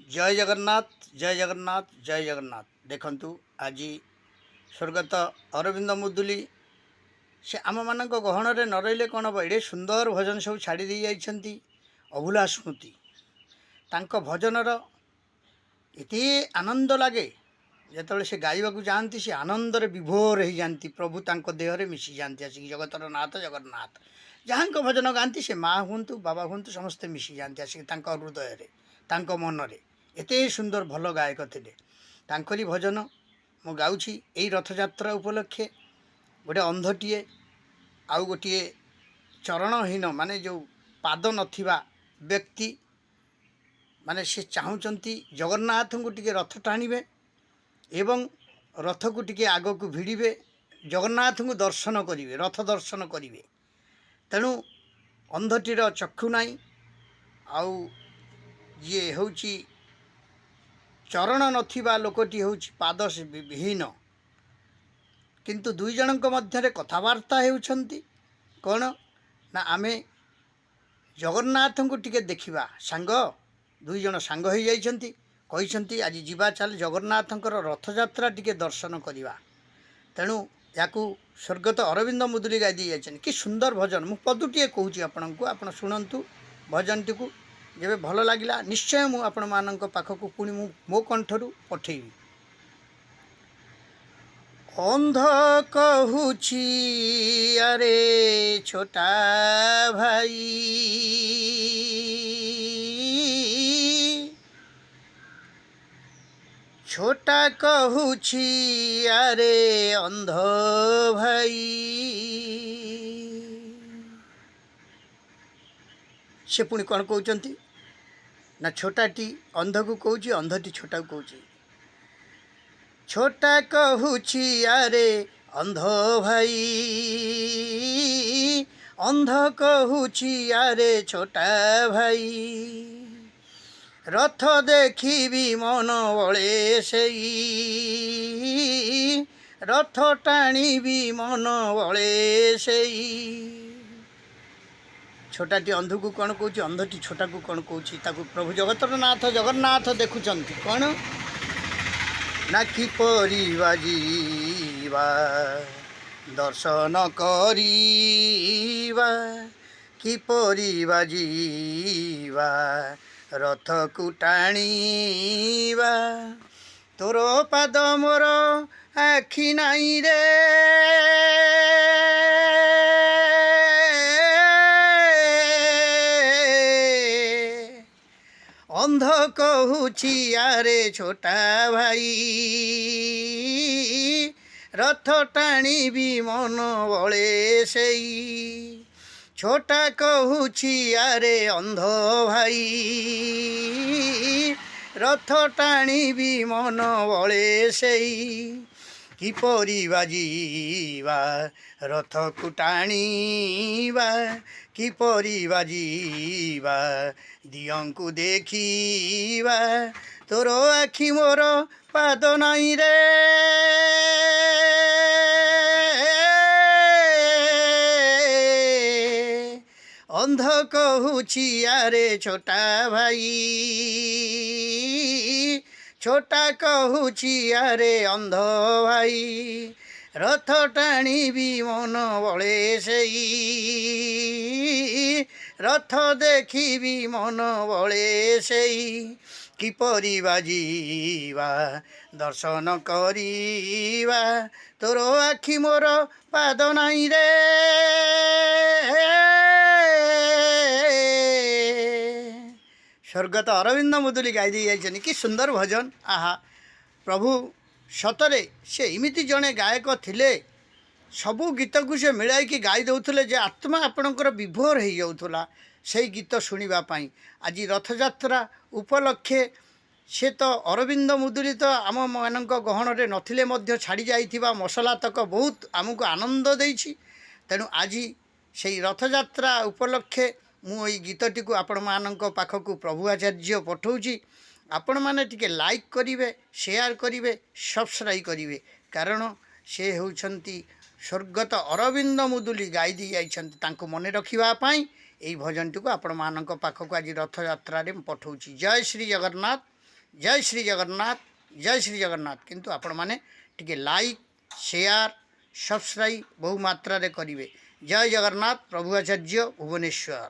जय जगन्नाथ जय जगन्नाथ जय जगन्नाथ। देखंतु आज स्वर्गत अरविंद मुदुली से आम मान गहन में न रही कौन हम एडे सुंदर भजन सब छाड़ी दे जाइछंती। अभुला स्मृति तांको भजनर एते आनंद लगे जिते से गायबा जाती से आनंदरे विभोर हो जाती। प्रभु तांको देहरे मिसी जाती आसिक जगतर नाथ जगन्नाथ जहाँ भजन गाती से माँ हूँ बाबा हूँ समस्ते मिसी जाती आसिक हृदय तांको मनरे एते सुंदर भल गायक थे। तांकरी भजन मु गाउछि एई रथयात्रा उपलक्षे। गोटे अंधटीए आउ गोटे चरणहीन माने जो पाद नथिबा व्यक्ति माने से चाहूँचंती जगन्नाथ को टिके रथ टाणिबे एवं रथ को टिके आग को भिड़े जगन्नाथ को दर्शन करिवे रथ दर्शन करिवे। तेणु अंधटीर चक्षु नाई आउ ये होउची चरण नथिबा लोकटी होउची पाद विहीन किंतु दुई जनक मध्य कथबार्ता हेउछंती कौन ना आमे जगन्नाथ को टिके देखिबा सांग। दुई जन सांग हो जाइछंती कहिछंती आज जीवा चल जगन्नाथंकर रथयात्रा टिके दर्शन करिबा। तेणु याकू स्वर्गत अरविंद मुदुली गाई दी जाइछन। कि सुंदर भजन मु पदुटिए कहूची आपनकु आपण शुणंतु भजनटी को जेबे भल लागिला निश्चय मु आपण मानक पाखकु पुणी मो कंठरू पठेबी। अंध कहूची अरे छोटा भाई छोटा कहूची अरे अंध भाई से पुणी कौन कहते ना छोटाटी अंध को कहूँ अंधटी छोटा को कहूँ। छोटा कहूची अरे अंध भाई अंध कहूची अरे छोटा भाई रथ देखी मन बले सेई रथ टाणी भी मन बले सेई। छोटाटी अंध को कौन कहूँ अंधटी छोटा को कौन कहूँ प्रभु जगतर नाथ जगन्नाथ देखुंत कौन ना किपरि जीवा दर्शन करिबा किपरि जीवा रथ को टाणीबा तोर पाद मोर आखि नाई रे अंध कहूची अरे छोटा भाई रथ टाणी भी मन बले सेई। छोटा कहूची अरे अंध भाई रथ टाणी भी मन बले सेई। किपरि जीवा रथ को टाणीबा किपरि जीवा दियंकु देखिबा तोर आखि मोर पाद नाई रे अंध कहूची अरे छोटा भाई छोटा कहूची अरे अंध भाई रथ टाणी भी मन बले सेई रथ देखी भी मन बले सेई। किपरि जीवा दर्शन करिबा तोर आखि मोर पाद नाई रे स्वर्गत अरविंद मुदुली गाई दी जाइछन। कि सुंदर भजन आहा प्रभु सतरे से इमिति जड़े गायक थिले सबू गीत को से मिलाई कि गाई दौले जे आत्मा आपणकर विभोर हो जाऊला से गीत शुणापी। आज रथयात्रा उपलक्षे से तो अरविंद मुदुली तो आम मान गहन में नथिले छाड़ी जाइथिबा मसला तक बहुत आमको आनंद देछि। तेणु आज से रथयात्रा उपलक्षे मुई गीतटी को आपण मानक पाखक प्रभु आचार्य पठाऊँगी। आपण मैंने टिके लाइक करिवे शेयर करिवे सब्सक्राइब करिवे कारण से होउछंती स्वर्गत अरविंद मुदुली गाई दी जाइछंती तांको मने रखिबा पई एई भजनटी को आपण मानक पाखक आज रथयात्रा रे पठाऊँगी। जय श्री जगन्नाथ जय श्री जगन्नाथ किंतु आपण माने टिके लाइक शेयर सब्सक्राइब बहु मात्रा रे करिवे। जय जगन्नाथ। प्रभु आचार्य भुवनेश्वर।